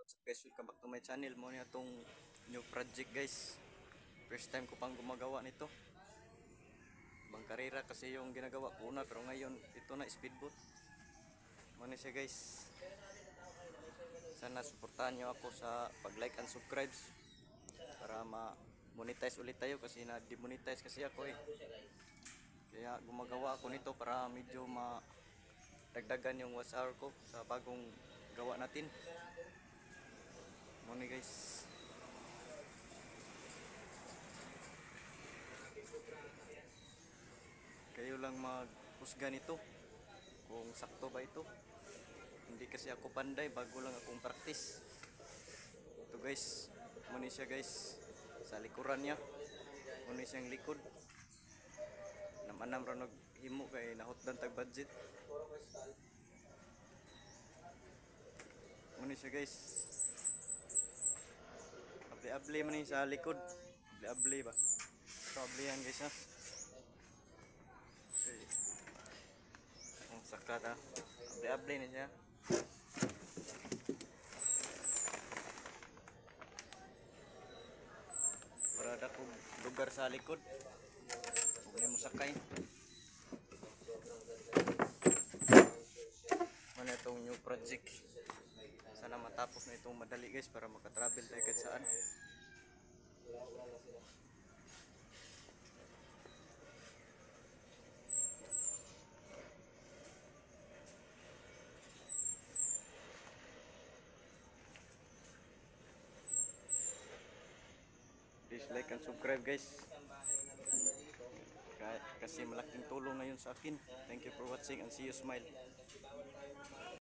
What's up guys, welcome back to my channel. Mo na itong new project guys. First time ko pang gumagawa nito. Bang karera kasi yung ginagawa ko una, pero ngayon ito na speedboat. Mo na siya guys. Sana suportahan nyo ako sa pag-like and subscribe para ma-monetize ulit tayo kasi na-demonetize kasi ako eh. Kaya gumagawa ako nito para medyo dagdagan yung watch hour ko sa bagong gawa natin. Muna guys, kayo lang maghusga nito kung sakto ba ito. Hindi kasi ako panday, bago lang akong practice. Ito guys, muna siya guys, sa likuran niya muna siyang likod. Namanam ra himo kay nahutdan tag budget. Muna siya guys, abli-abli man sa likod, abli-abli ba, so ablihan guys ha. Okay. Ang sakat ha, abli-abli na siya. Para ada kong lugar sa likod huwag na mo sakay. Ano itong new project, sana matapos na itong madali guys para makatravel tayo kahit saan. Please like and subscribe guys, kasi malaking tulong na yun sa akin. Thank you for watching and see you smile.